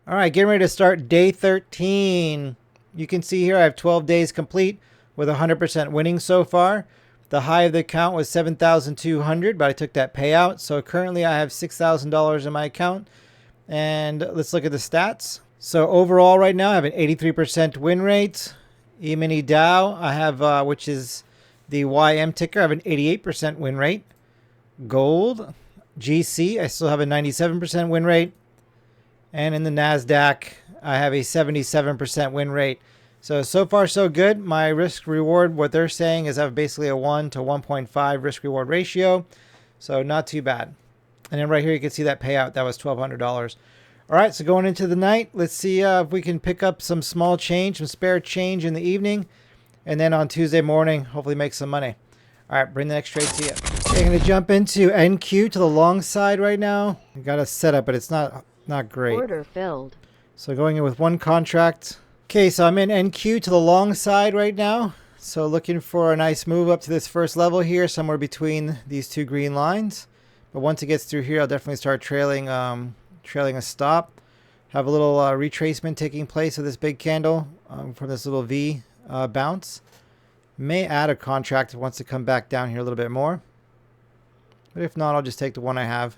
All right, getting ready to start day 13. You can see here I have 12 days complete with 100% winning so far. The high of the account was 7,200, but I took that payout. So currently I have $6,000 in my account. And let's look at the stats. So overall right now I have an 83% win rate. E-mini Dow I have, which is the YM ticker, I have an 88% win rate. Gold, GC, I still have a 97% win rate. And in the NASDAQ, I have a 77% win rate. So far so good. My risk reward, what they're saying is I have basically a 1 to 1.5 risk reward ratio. So not too bad. And then right here, you can see that payout. That was $1,200. All right, so going into the night, let's see if we can pick up some small change, some spare change in the evening. And then on Tuesday morning, hopefully make some money. All right, bring the next trade to you. Okay, I'm going to jump into NQ to the long side right now. I got a setup, but it's not great. Order filled. So going in with one contract. Okay, so I'm in NQ to the long side right now. So looking for a nice move up to this first level here, somewhere between these two green lines. But once it gets through here, I'll definitely start trailing a stop. Have a little retracement taking place of this big candle from this little V bounce. May add a contract if it wants to come back down here a little bit more. But if not, I'll just take the one I have.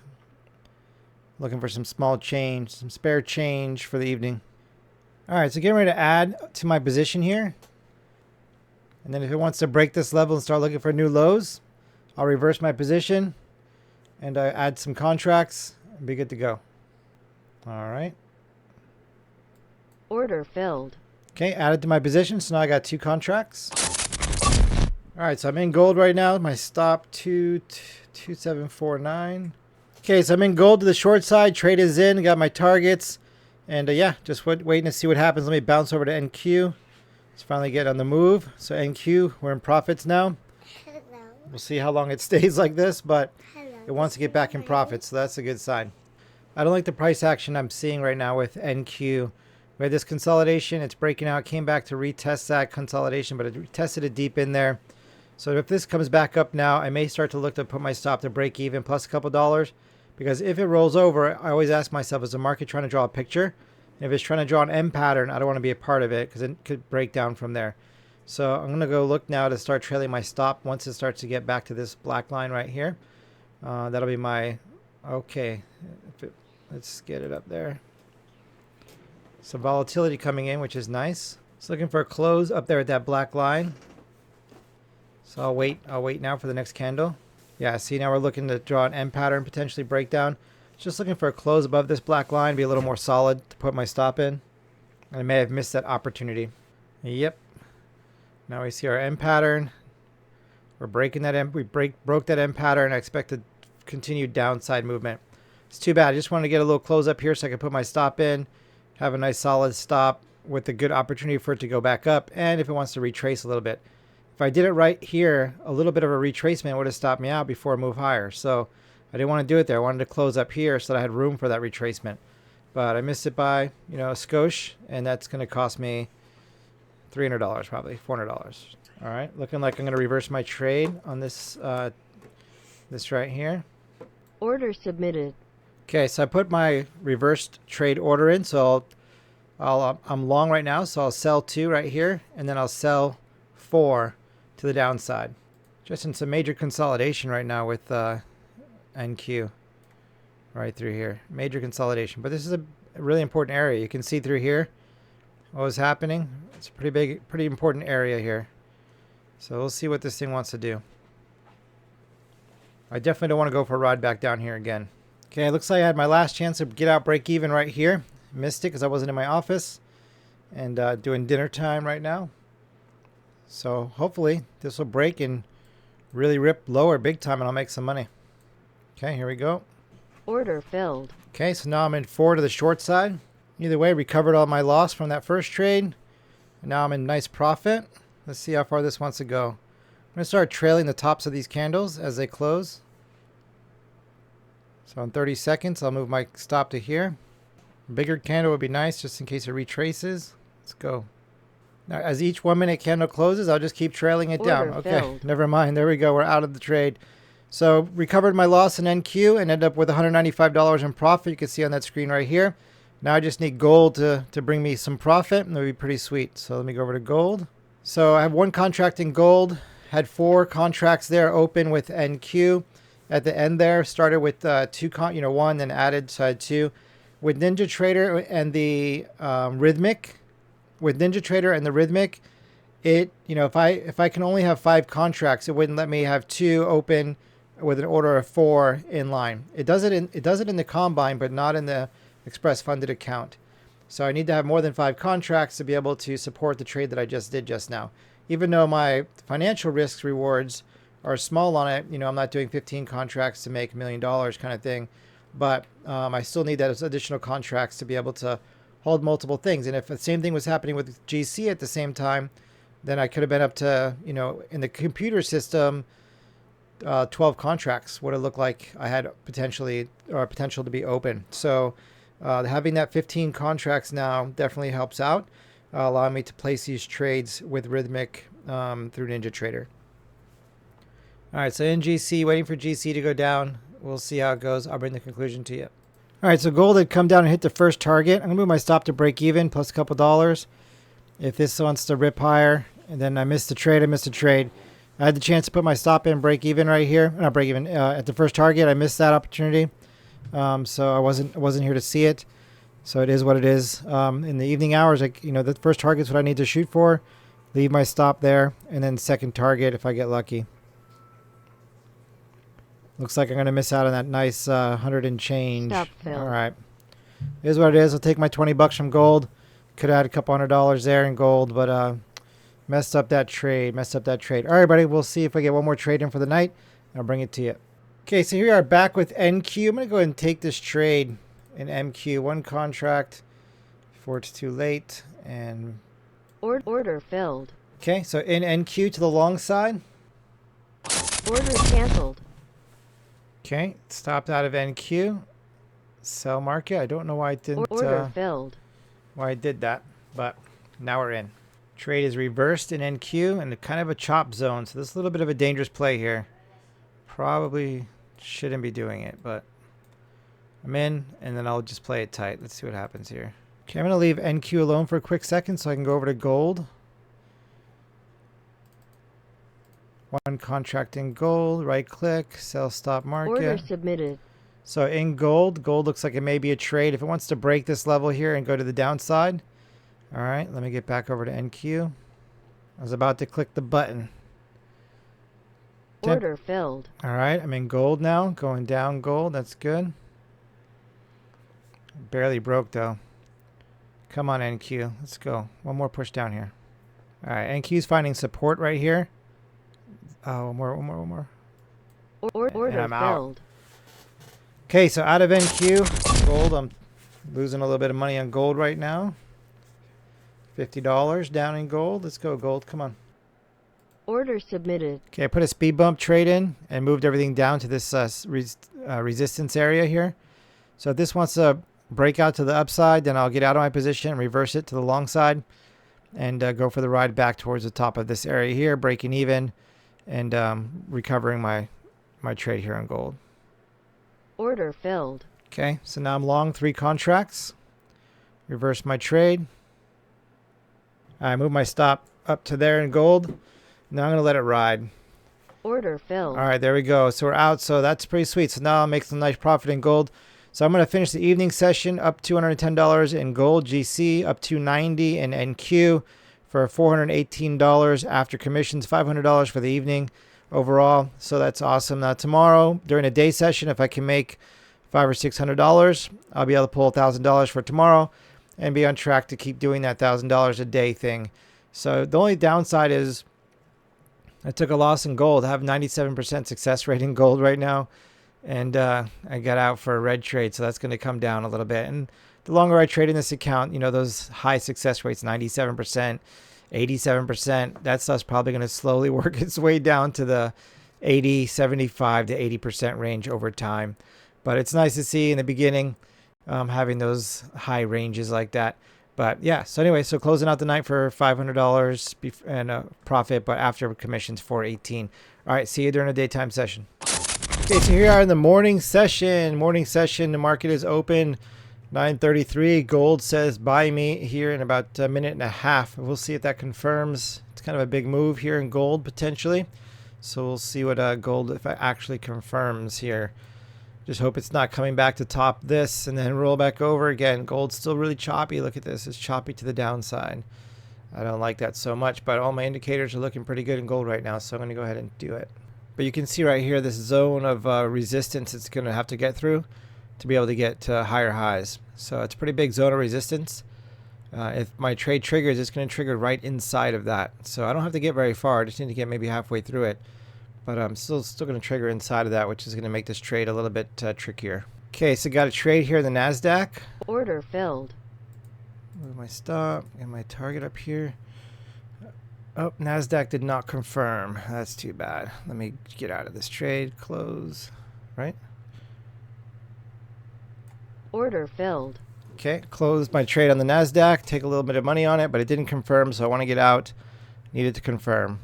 Looking for some small change, some spare change for the evening. All right, so getting ready to add to my position here. And then if it wants to break this level and start looking for new lows, I'll reverse my position and add some contracts and be good to go. All right. Order filled. Okay, added to my position, so now I got two contracts. All right, so I'm in gold right now. My stop 2749. Okay, so I'm in gold to the short side. Trade is in. Got my targets. And yeah, just waiting to see what happens. Let me bounce over to NQ. Let's finally get on the move. So NQ, we're in profits now. Hello. We'll see how long it stays like this, but Hello. it wants to get back in profits, so that's a good sign. I don't like the price action I'm seeing right now with NQ. We had this consolidation. It's breaking out. Came back to retest that consolidation, but it tested it deep in there. So if this comes back up now, I may start to look to put my stop to break even plus a couple dollars. Because if it rolls over, I always ask myself, is the market trying to draw a picture? And if it's trying to draw an M pattern, I don't want to be a part of it because it could break down from there. So I'm going to go look now to start trailing my stop once it starts to get back to this black line right here. That'll be my, okay, let's get it up there. Some volatility coming in, which is nice. It's looking for a close up there at that black line. So I'll wait now for the next candle. Yeah, see, now we're looking to draw an M pattern, potentially breakdown. Just looking for a close above this black line, be a little more solid to put my stop in. And I may have missed that opportunity. Yep. Now we see our M pattern. We're breaking that M. We broke that M pattern. I expect a continued downside movement. It's too bad. I just wanted to get a little close up here so I can put my stop in. Have a nice solid stop with a good opportunity for it to go back up. And if it wants to retrace a little bit. If I did it right here, a little bit of a retracement would have stopped me out before I move higher. So I didn't want to do it there. I wanted to close up here so that I had room for that retracement. But I missed it by, a skosh, and that's going to cost me $300 probably, $400. All right, looking like I'm going to reverse my trade on this this right here. Order submitted. Okay, so I put my reversed trade order in. So I'm long right now, so I'll sell 2 right here, and then I'll sell 4 to the downside. Just in some major consolidation right now with NQ right through here. Major consolidation. But this is a really important area. You can see through here what was happening. It's a pretty big, pretty important area here. So we'll see what this thing wants to do. I definitely don't want to go for a ride back down here again. Okay, it looks like I had my last chance to get out break even right here. Missed it because I wasn't in my office and doing dinner time right now. So hopefully this will break and really rip lower big time and I'll make some money. Okay, here we go. Order filled. Okay, so now I'm in 4 to the short side. Either way, recovered all my loss from that first trade. And now I'm in nice profit. Let's see how far this wants to go. I'm going to start trailing the tops of these candles as they close. So in 30 seconds, I'll move my stop to here. Bigger candle would be nice just in case it retraces. Let's go. Now, as each 1 minute candle closes, I'll just keep trailing it down. Order Okay, filled. never mind. There we go. We're out of the trade. So recovered my loss in NQ and ended up with $195 in profit. You can see on that screen right here. Now I just need gold to bring me some profit, and that'll be pretty sweet. So let me go over to gold. So I have one contract in gold. Had 4 contracts there open with NQ. At the end there, started with one, then added, so I had 2. With Ninja Trader and the Rhythmic, if I can only have 5 contracts, it wouldn't let me have 2 open with an order of 4 in line. It does it in the Combine, but not in the Express Funded account. So I need to have more than 5 contracts to be able to support the trade that I just did just now. Even though my financial risks rewards are small on it, I'm not doing 15 contracts to make $1 million kind of thing, but I still need those additional contracts to be able to hold multiple things. And if the same thing was happening with GC at the same time, then I could have been up to, in the computer system, 12 contracts would have looked like I had potential to be open. So having that 15 contracts now definitely helps out, allowing me to place these trades with Rhythmic through Ninja Trader. All right, so in GC, waiting for GC to go down. We'll see how it goes. I'll bring the conclusion to you. All right, so gold had come down and hit the first target. I'm going to move my stop to break even plus a couple dollars. If this wants to rip higher, and then I missed the trade, I had the chance to put my stop in break even right here. Not break even, at the first target. I missed that opportunity. So I wasn't here to see it. So it is what it is. In the evening hours, the first target is what I need to shoot for. Leave my stop there, and then second target if I get lucky. Looks like I'm going to miss out on that nice 100 and change. Stop fill. All right. It is what it is. I'll take my 20 bucks from gold. Could have had a couple $100 there in gold, but messed up that trade. All right, buddy. We'll see if I get one more trade in for the night. I'll bring it to you. Okay, so here we are back with NQ. I'm going to go ahead and take this trade in MQ. One contract before it's too late. And Order filled. okay, so in NQ to the long side. Order canceled. Okay, stopped out of NQ. Sell market. I don't know why I didn't. Order filled. Why I did that, but now we're in. Trade is reversed in NQ and kind of a chop zone. So this is a little bit of a dangerous play here. Probably shouldn't be doing it, but I'm in, and then I'll just play it tight. Let's see what happens here. Okay, I'm going to leave NQ alone for a quick second so I can go over to gold. One contract in gold, right click, sell stop market. Order submitted. So in gold looks like it may be a trade. If it wants to break this level here and go to the downside. All right, let me get back over to NQ. I was about to click the button. Order filled. All right, I'm in gold now, going down gold. That's good. Barely broke though. Come on, NQ. Let's go. One more push down here. All right, NQ's finding support right here. Oh, one more. Order I'm out. filled. Okay, so out of NQ, gold, I'm losing a little bit of money on gold right now. $50 down in gold. Let's go, gold. Come on. Order submitted. Okay, I put a speed bump trade in and moved everything down to this resistance area here. So if this wants to break out to the upside, then I'll get out of my position and reverse it to the long side and go for the ride back towards the top of this area here, breaking even and recovering my trade here on gold. Order filled. Okay, so now I'm long 3 contracts. Reverse my trade. I move my stop up to there in gold. Now I'm going to let it ride. Order filled. All right, there we go. So we're out. So that's pretty sweet. So now I'll make some nice profit in gold. So I'm going to finish the evening session up $210 in gold GC, up $290 in NQ for $418 after commissions, $500 for the evening overall. So that's awesome. Now tomorrow during a day session, if I can make $500 or $600, I'll be able to pull $1,000 for tomorrow and be on track to keep doing that $1,000 a day thing. So the only downside is I took a loss in gold. I have 97% success rate in gold right now. And I got out for a red trade. So that's going to come down a little bit. And the longer I trade in this account, those high success rates, 97%, 87%, that stuff's probably going to slowly work its way down to the 80, 75 to 80% range over time. But it's nice to see in the beginning, having those high ranges like that. But yeah, so anyway, so closing out the night for $500 and a profit, but after commissions, $418. All right, see you during the daytime session. Okay, so here we are in the morning session. The market is open 9:33. Gold says buy me here in about a minute and a half. We'll see if that confirms. It's kind of a big move here in gold potentially. So we'll see what gold, if it actually confirms here. Just hope it's not coming back to top this and then roll back over again. Gold's still really choppy. Look at this. It's choppy to the downside. I don't like that so much, but all my indicators are looking pretty good in gold right now, so I'm going to go ahead and do it. But you can see right here this zone of resistance it's going to have to get through to be able to get higher highs. So it's a pretty big zone of resistance. If my trade triggers, it's going to trigger right inside of that. So I don't have to get very far. I just need to get maybe halfway through it. But I'm still going to trigger inside of that, which is going to make this trade a little bit trickier. Okay, so got a trade here in the NASDAQ. Order filled. Move my stop and my target up here. Oh, NASDAQ did not confirm. That's too bad. Let me get out of this trade. Close. Right? Order filled. Okay, closed my trade on the NASDAQ. Take a little bit of money on it, but it didn't confirm, so I want to get out. Needed to confirm.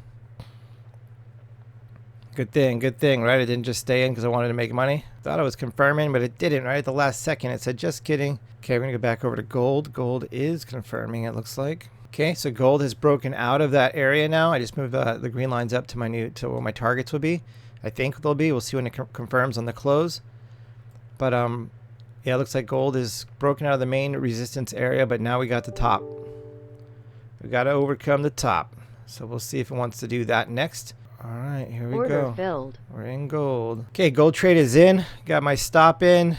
Good thing, right? It didn't just stay in because I wanted to make money. Thought I was confirming, but it didn't, right? At the last second, it said, just kidding. Okay, we're going to go back over to gold. Gold is confirming, it looks like. Okay, so gold has broken out of that area now. I just moved the green lines up to what my targets will be. I think they'll be. We'll see when it confirms on the close. But yeah, it looks like gold is broken out of the main resistance area, but now we got the top. We got to overcome the top. So we'll see if it wants to do that next. All right, here we Order go. filled. We're in gold. Okay, gold trade is in. Got my stop in,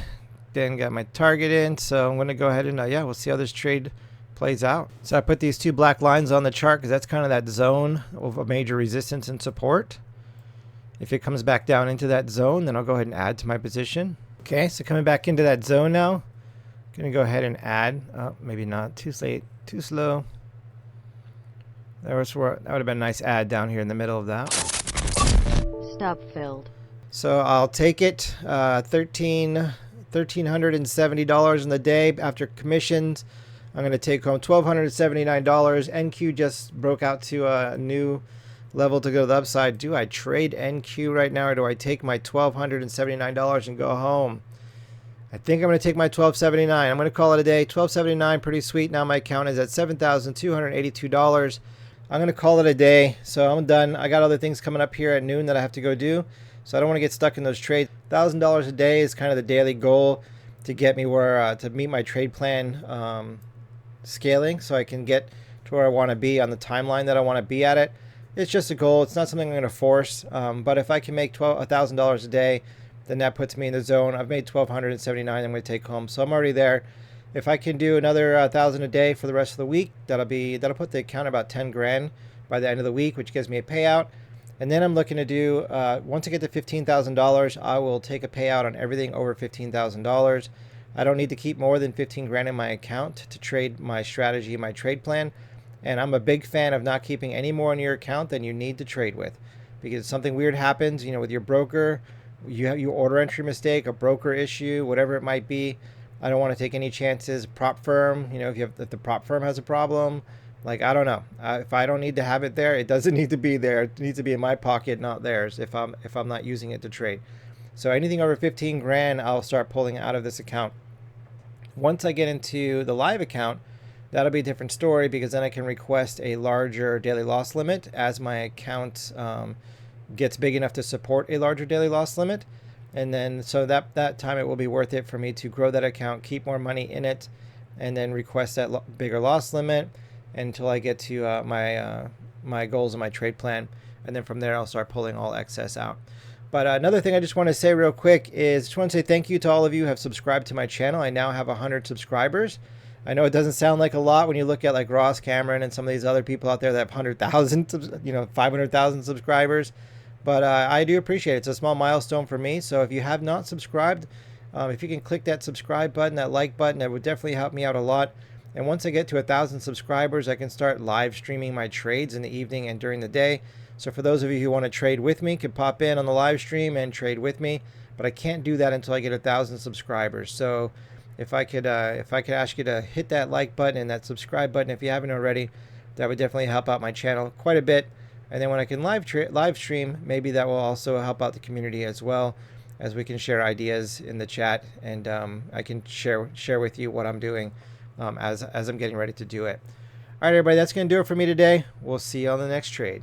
then got my target in. So I'm going to go ahead and, yeah, we'll see how this trade plays out. So I put these two black lines on the chart because that's kind of that zone of a major resistance and support. If it comes back down into that zone, then I'll go ahead and add to my position. Okay, so coming back into that zone now. Going to go ahead and add. Oh, maybe not. Too late. Too slow. That would have been a nice add down here in the middle of that. Stop filled. So I'll take it. $1,370 in the day after commissions. I'm going to take home $1,279. NQ just broke out to a new level to go to the upside. Do I trade NQ right now, or do I take my $1,279 and go home? I think I'm going to take my $1,279. I'm going to call it a day. $1,279, pretty sweet. Now my account is at $7,282. I'm going to call it a day. So I'm done. I got other things coming up here at noon that I have to go do. So I don't want to get stuck in those trades. $1,000 a day is kind of the daily goal to get me where, to meet my trade plan scaling, so I can get to where I want to be on the timeline that I want to be at it. It's just a goal. It's not something I'm going to force. But if I can make $1,000 a day, then that puts me in the zone. I've made $1,279 I'm going to take home. So I'm already there. If I can do another $1,000 a day for the rest of the week, that'll put the account about 10 grand by the end of the week, which gives me a payout. And then I'm looking to do, once I get to $15,000, I will take a payout on everything over $15,000. I don't need to keep more than 15 grand in my account to trade my strategy, my trade plan. And I'm a big fan of not keeping any more in your account than you need to trade with. Because if something weird happens, with your broker, you order entry mistake, a broker issue, whatever it might be. I don't want to take any chances. Prop firm, if the prop firm has a problem, I don't know. If I don't need to have it there, it doesn't need to be there. It needs to be in my pocket, not theirs, if I'm not using it to trade. So anything over 15 grand, I'll start pulling out of this account. Once I get into the live account, that'll be a different story, because then I can request a larger daily loss limit as my account gets big enough to support a larger daily loss limit. And then so that time it will be worth it for me to grow that account, keep more money in it, and then request that bigger loss limit until I get to my goals and my trade plan. And then from there, I'll start pulling all excess out. But another thing I just want to say real quick is, just want to say thank you to all of you who have subscribed to my channel. I now have 100 subscribers. I know it doesn't sound like a lot when you look at like Ross Cameron and some of these other people out there that have 100,000, 500,000 subscribers. But I do appreciate it. It's a small milestone for me. So if you have not subscribed, if you can click that subscribe button, that like button, that would definitely help me out a lot. And once I get to 1,000 subscribers, I can start live streaming my trades in the evening and during the day. So for those of you who want to trade with me, can pop in on the live stream and trade with me. But I can't do that until I get 1,000 subscribers. So if I could ask you to hit that like button and that subscribe button if you haven't already, that would definitely help out my channel quite a bit. And then when I can live stream, maybe that will also help out the community as well, as we can share ideas in the chat, and I can share with you what I'm doing as I'm getting ready to do it. All right, everybody, that's going to do it for me today. We'll see you on the next trade.